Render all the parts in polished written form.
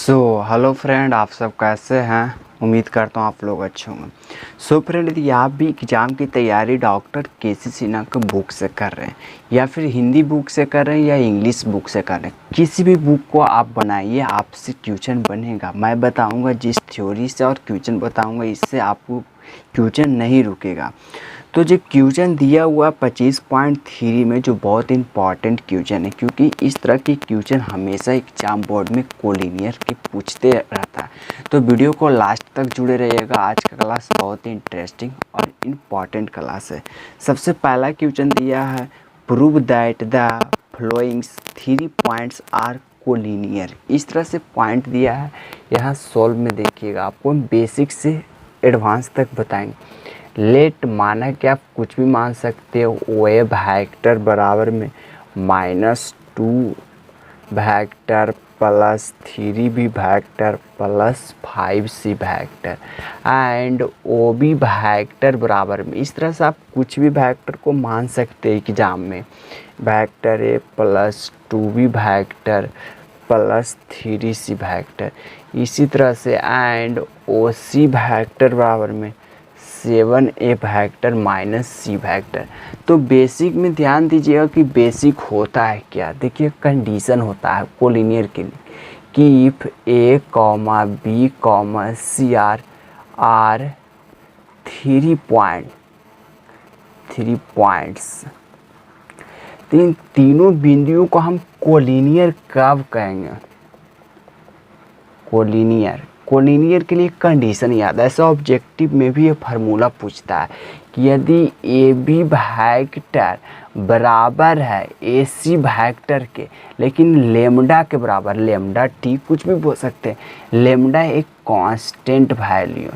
Hello friend, आप सब कैसे हैं। उम्मीद करता हूँ आप लोग अच्छे होंगे। फ्रेंड, यदि आप भी एग्ज़ाम की तैयारी डॉक्टर केसी सिन्हा के बुक से कर रहे हैं या फिर हिंदी बुक से कर रहे हैं या इंग्लिश बुक से कर रहे हैं, किसी भी बुक को आप बनाइए, आपसे क्वेश्चन बनेगा। मैं बताऊंगा जिस थ्योरी से और क्वेश्चन बताऊंगा, इससे आपको क्वेश्चन नहीं रुकेगा। तो जो क्वेश्चन दिया हुआ 25.3 में जो बहुत इंपॉर्टेंट क्वेश्चन है, क्योंकि इस तरह के क्वेश्चन हमेशा एग्जाम बोर्ड में कोलिनियर के पूछते रहता है। तो वीडियो को लास्ट तक जुड़े रहिएगा। आज का क्लास बहुत ही इंटरेस्टिंग और इम्पॉर्टेंट क्लास है। सबसे पहला क्वेश्चन दिया है, prove that the following 3 points are collinear. इस तरह से पॉइंट दिया है। यहाँ सॉल्व में देखिएगा, आपको बेसिक से एडवांस तक बताएंगे। लेट माना कि आप कुछ भी मान सकते हो। वेव वेक्टर बराबर में -2 vector plus 3b vector plus 5c vector and OB vector बराबर में, इस तरह से आप कुछ भी वेक्टर को मान सकते हैं एग्जाम में। Vector A plus 2b vector plus 3c vector, इसी तरह से एंड OC वेक्टर बराबर में 7a vector minus c vector. तो बेसिक में ध्यान दीजिएगा कि बेसिक होता है क्या। देखिए, कंडीशन होता है कोलिनियर के लिए कि if a, b, c are 3 points, तो इन तीनों बिंदुओं को हम कोलिनियर कब कहेंगे। कोलिनियर के लिए कंडीशन याद है। ऐसा ऑब्जेक्टिव में भी ये फार्मूला पूछता है कि यदि AB वेक्टर बराबर है AC वेक्टर के, लेकिन लेमडा के बराबर, लेमडा t कुछ भी बोल सकते हैं, लेमडा एक कांस्टेंट वैल्यू।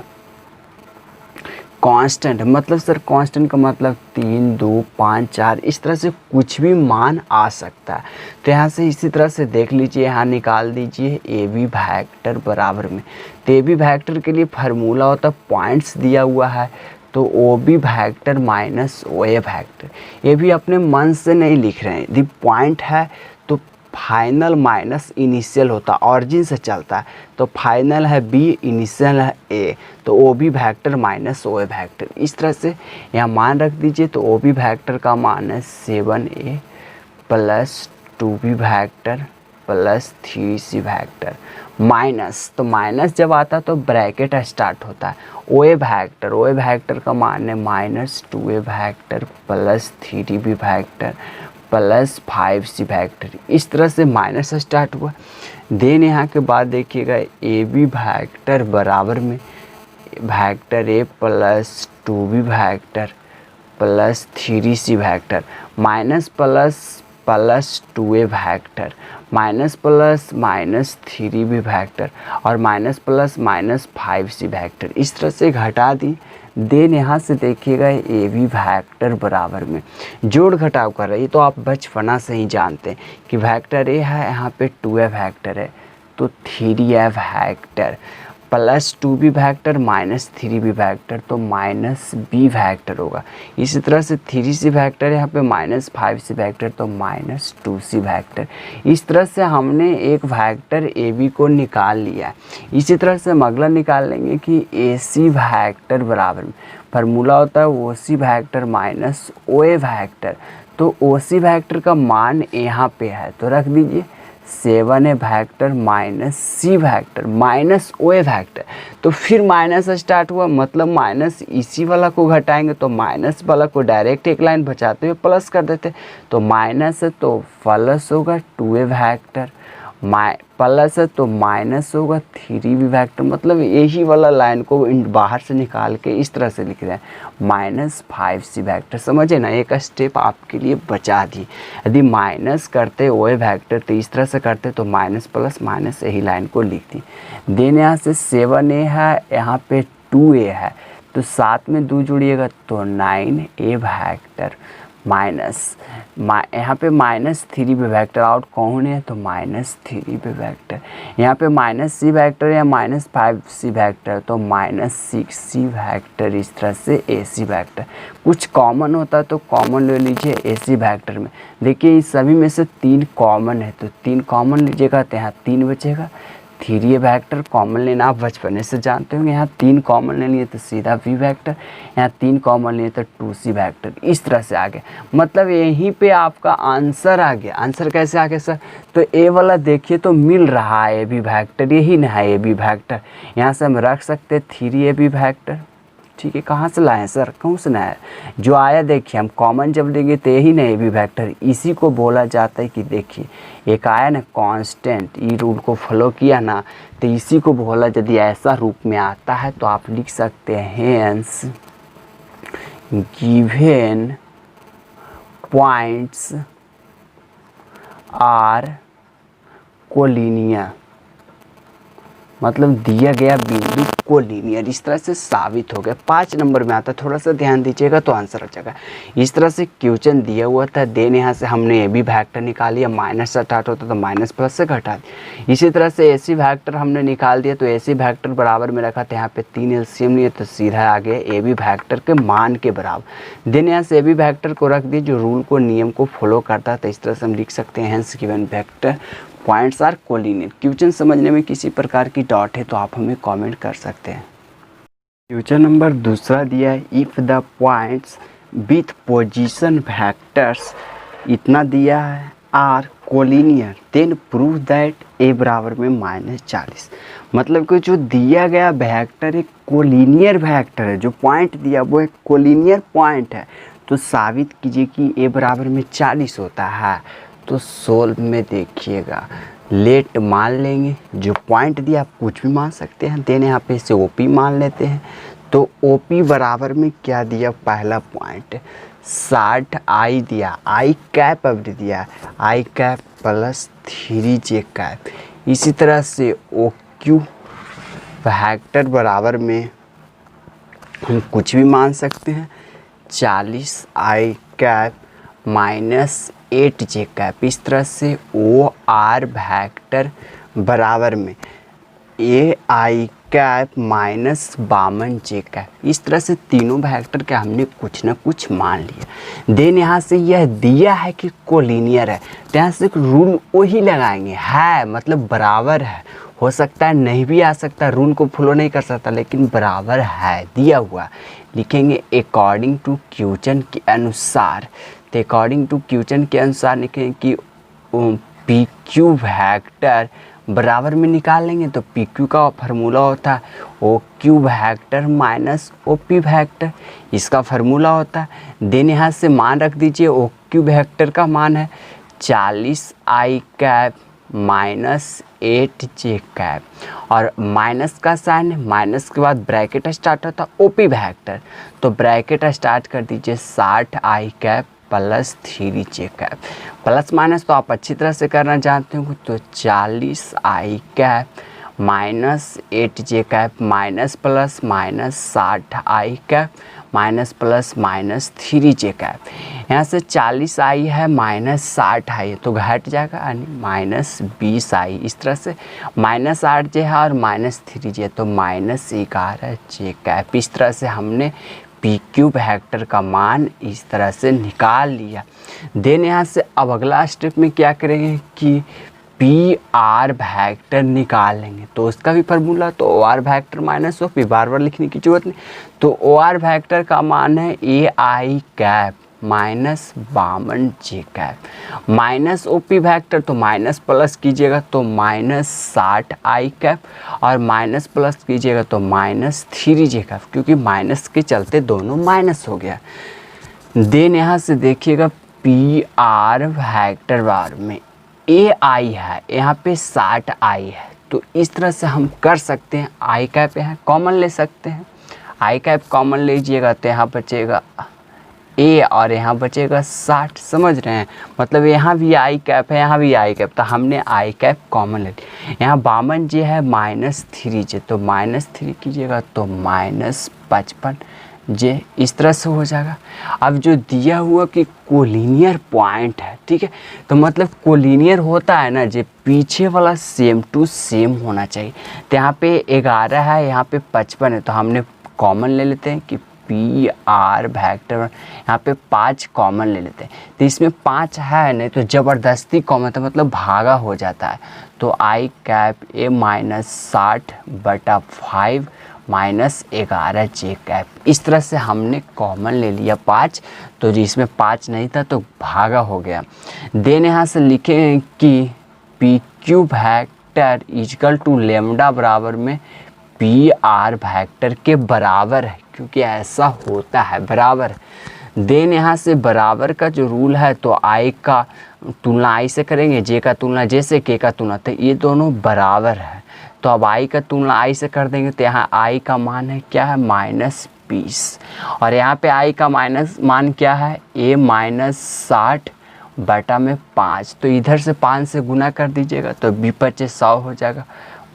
कांस्टेंट मतलब सर, कांस्टेंट का मतलब 3, 2, 5, 4, इस तरह से कुछ भी मान आ सकता है। तो यहाँ से इसी तरह से देख लीजिए, यहाँ निकाल दीजिए AB वेक्टर बराबर में। तो AB वेक्टर के लिए फार्मूला होता है, पॉइंट्स दिया हुआ है तो OB vector minus OA vector. ये भी अपने मन से नहीं लिख रहे हैं, यदि पॉइंट है तो फाइनल माइनस इनिशियल होता, ऑरिजिन से चलता है। तो फाइनल है B, इनिशियल है A, तो OB vector minus OA vector. इस तरह से यहाँ मान रख दीजिए। तो OB वेक्टर का मान है 7a plus 2b vector plus 3c vector minus, तो माइनस जब आता तो ब्रैकेट स्टार्ट होता है। OA वेक्टर का मान है -2a vector plus 3b vector plus 5c vector. इस तरह से माइनस स्टार्ट हुआ। देन यहाँ के बाद देखिएगा AB वेक्टर बराबर में vector A plus 2b vector plus 3c vector minus plus 2a vector minus plus minus 3b vector और minus plus minus 5c vector. इस तरह से घटा दी। देन यहाँ से देखिएगा AB वेक्टर बराबर में जोड़ घटाव कर रही है। तो आप बचपना से ही जानते हैं कि वेक्टर A है, यहाँ पे 2a वेक्टर है तो 3a vector plus 2b vector minus 3b vector, तो माइनस b वेक्टर होगा। इसी तरह से 3c वेक्टर यहाँ पे माइनस 5c वेक्टर, तो माइनस 2c वेक्टर। इस तरह से हमने एक वेक्टर AB को निकाल लिया है। इसी तरह से हम अगला निकाल लेंगे कि AC वेक्टर बराबर में फार्मूला होता है OC vector minus OA vector. तो OC वेक्टर का मान यहाँ पे है तो रख दीजिए 7a vector minus C vector minus OA vector. तो फिर माइनस स्टार्ट हुआ, मतलब माइनस इसी वाला को घटाएंगे तो माइनस वाला को डायरेक्ट एक लाइन बचाते हुए प्लस कर देते। तो माइनस है तो प्लस होगा 2a वेक्टर, प्लस है तो माइनस होगा 3b वेक्टर। मतलब यही वाला लाइन को बाहर से निकाल के इस तरह से लिख रहे हैं माइनस 5c वेक्टर। समझे ना, एक स्टेप आपके लिए बचा दी। यदि माइनस करते OA वेक्टर तो इस तरह से करते तो माइनस प्लस माइनस यही लाइन को लिख दी। देन यहाँ से 7a है, यहाँ पे 2a है तो साथ में 2 जुड़िएगा तो 9a वेक्टर माइनस यहाँ पे माइनस 3b वेक्टर आउट कौन है तो माइनस 3b वेक्टर। यहाँ पे माइनस c वेक्टर या माइनस 5c वेक्टर तो माइनस 6c वेक्टर। इस तरह से AC वेक्टर कुछ कॉमन होता है तो कॉमन ले लीजिए AC वेक्टर में। देखिए इस सभी में से 3 कॉमन है तो 3 कॉमन लीजिएगा तो यहाँ 3 बचेगा। 3 ए वेक्टर कॉमन लेना आप बचपने से जानते होंगे। यहाँ 3 कॉमन ले लिए तो सीधा वी वेक्टर, यहाँ 3 कॉमन लिए तो 2c वेक्टर, इस तरह से आ गया। मतलब यहीं पे आपका आंसर आ गया। आंसर कैसे आ गया सर? तो ए वाला देखिए तो मिल रहा है ए बी वेक्टर, यही ना है ए बी वेक्टर। यहाँ से हम रख सकते हैं 3 ए बी वेक्टर। ठीक है, कहाँ से लाए सर? कौन से लाए? जो आया देखिए, हम कॉमन जब लेंगे तो यही ना ए बी वेक्टर। इसी को बोला जाता है कि देखिए एक आया ना कांस्टेंट, ये रूल को फॉलो किया ना, तो इसी को बोला, यदि ऐसा रूप में आता है तो आप लिख सकते हैं hence given points are collinear, मतलब दिया गया बिंदु कोलिनियर। इस तरह से साबित हो गया। 5 नंबर में आता है, थोड़ा सा ध्यान दीजिएगा तो आंसर आ जाएगा। इस तरह से क्वेश्चन दिया हुआ था, देन यहाँ से हमने ए बी वेक्टर निकाल लिया, माइनस से स्टार्ट होता तो माइनस प्लस से घटा दिया। इसी तरह से ए सी वेक्टर हमने निकाल दिया, तो ए सी वेक्टर बराबर में रखा था, यहाँ पे 3 एलसीएम लिए तो सीधा आ गया ए बी वेक्टर के मान के बराबर। देन यहाँ से ए बी वेक्टर को रख दिए जो रूल को, नियम को फॉलो करता है, तो इस तरह से हम लिख सकते हैं hence given vector points are collinear. Question समझने में किसी प्रकार की डाउट है तो आप हमें कमेंट कर सकते हैं। क्वेश्चन नंबर दूसरा दिया है, if the points with position vectors, इतना दिया है, are collinear then prove that a बराबर में -40। मतलब कि जो दिया गया वेक्टर एक कोलिनियर वेक्टर है, जो पॉइंट दिया वो एक कोलिनियर पॉइंट है, तो साबित कीजिए कि ए बराबर में 40 होता है। तो सोल्व में देखिएगा, लेट मान लेंगे, जो पॉइंट दिया आप कुछ भी मान सकते हैं, देने यहाँ पे इसे ओपी मान लेते हैं। तो ओपी बराबर में क्या दिया, पहला पॉइंट 60 आई दिया, आई कैप अब दिया, आई कैप प्लस 3j कैप। इसी तरह से ओ क्यू वेक्टर बराबर में हम कुछ भी मान सकते हैं, 40 i cap minus 8j cap. इस तरह से ओ आर वेक्टर बराबर में ए I cap minus 52j cap. इस तरह से तीनों वेक्टर का हमने कुछ ना कुछ मान लिया। देन यहाँ से यह दिया है कि कोलिनियर है, तो यहाँ से रूल वही लगाएंगे, है मतलब बराबर है। हो सकता है नहीं भी आ सकता, रूल को फॉलो नहीं कर सकता, लेकिन बराबर है दिया हुआ, लिखेंगे अकॉर्डिंग टू क्वेश्चन के अनुसार। तो अकॉर्डिंग टू क्वेश्चन के अनुसार लिखें कि पी क्यू वेक्टर बराबर में निकाल लेंगे, तो पी क्यू का फार्मूला होता है O Q vector minus O P vector, इसका फार्मूला होता है। देन यहाँ से मान रख दीजिए, ओ क्यू वेक्टर का मान है 40 i cap minus 8j cap, और माइनस का साइन, माइनस के बाद ब्रैकेट स्टार्ट होता है ओपी वेक्टर, तो ब्रैकेट स्टार्ट कर दीजिए 60 आई cap plus 3j cap. Plus minus तो आप अच्छी तरह से करना जानते हो, तो 40 i cap minus 8j cap minus plus minus 60 I cap minus plus minus 3j cap. यहाँ से 40 आई है माइनस 60 आई है तो घट जाएगा, यानी माइनस 20 आई। इस तरह से माइनस 8j है और माइनस 3j, तो माइनस 11j कैप। इस तरह से हमने पी क्यू वेक्टर का मान इस तरह से निकाल लिया। देन यहाँ से अब अगला स्टेप में क्या करेंगे कि पी आर वेक्टर निकाल लेंगे, तो उसका भी फार्मूला तो O R vector minus O P, बार बार लिखने की जरूरत नहीं। तो ओ आर वेक्टर का मान है A I cap minus 52j cap, minus O P vector तो माइनस प्लस कीजिएगा तो माइनस 60 आई कैप, और माइनस प्लस कीजिएगा तो माइनस 3j कैप, क्योंकि माइनस के चलते दोनों माइनस हो गया। देन यहाँ से देखिएगा पी आर वेक्टर बार में ए आई है, यहाँ पे 60 आई है, तो इस तरह से हम कर सकते हैं। आई कैप यहाँ कॉमन ले सकते हैं, आई कैप कॉमन लीजिएगा तो यहाँ बचेगा ए और यहाँ बचेगा 60, समझ रहे हैं। मतलब यहाँ भी आई कैप है, यहाँ भी आई कैप, तो हमने आई कैप कॉमन ले लिया। यहाँ 52j है माइनस 3j, तो माइनस 3 कीजिएगा तो माइनस 55j, इस तरह से हो जाएगा। अब जो दिया हुआ कि कोलिनियर पॉइंट है, ठीक है, तो मतलब कोलिनियर होता है ना, जो पीछे वाला सेम टू सेम होना चाहिए। तो यहाँ पे 11 है, यहाँ पे 55 है, तो हमने कॉमन ले लेते हैं कि पी आर वेक्टर, यहाँ पे 5 कॉमन ले लेते हैं। तो इसमें 5 है नहीं तो ज़बरदस्ती कॉमन था, मतलब भागा हो जाता है, तो I cap A minus 60/5 minus 11 J cap. इस तरह से हमने कॉमन ले लिया 5, तो जिसमें 5 नहीं था तो भागा हो गया। देन यहाँ से लिखें कि P Q vector equal to lambda बराबर में पी आर वेक्टर के बराबर है, क्योंकि ऐसा होता है बराबर। देन यहाँ से बराबर का जो रूल है, तो आई का तुलना आई से करेंगे, जे का तुलना जे से, के का तुलना, तो ये दोनों बराबर है। तो अब आई का तुलना आई से कर देंगे, तो यहाँ आई का मान है क्या है -20, और यहाँ पे आई का माइनस मान क्या है ए माइनस 60/5। तो इधर से 5 से गुना कर दीजिएगा तो बी पचे 100 हो जाएगा,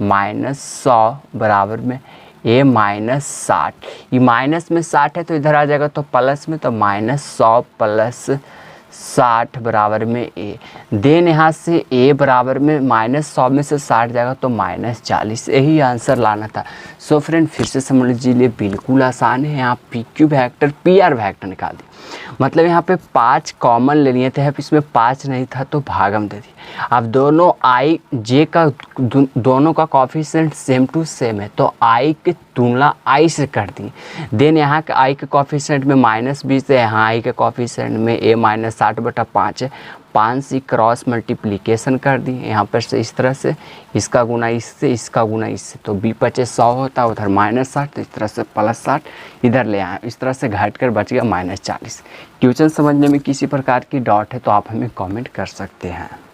-100 बराबर में ए माइनस 60। ये माइनस में 60 है तो इधर आ जाएगा तो प्लस में, तो -100 + 60 बराबर में ए। देन यहाँ से ए बराबर में -100 में से 60 जाएगा तो -40। यही आंसर लाना था। सो फ्रेंड फिर से समझ लीजिए, बिल्कुल आसान है। यहाँ P Q vector P R vector निकाल दी, मतलब यहाँ पे 5 कॉमन ले लिए थे, इसमें 5 नहीं था तो भागम दे दी। अब दोनों आई जे का दोनों का कॉफिशिएंट सेम टू सेम है, तो आई की तुलना आई से कर दी। देन यहाँ के आई के कॉफिशिएंट में -20 है, यहाँ आई के कॉफिशिएंट में ए माइनस 60/5 है, 5 से क्रॉस मल्टीप्लिकेशन कर दी। यहाँ पर से इस तरह से इसका गुना इससे, इसका गुना इससे, तो बी पचे 100 होता है, उधर -60, तो इस तरह से +60 इधर ले आए, इस तरह से घट कर बच गया -40। क्वेश्चन समझने में किसी प्रकार की डाउट है तो आप हमें कमेंट कर सकते हैं।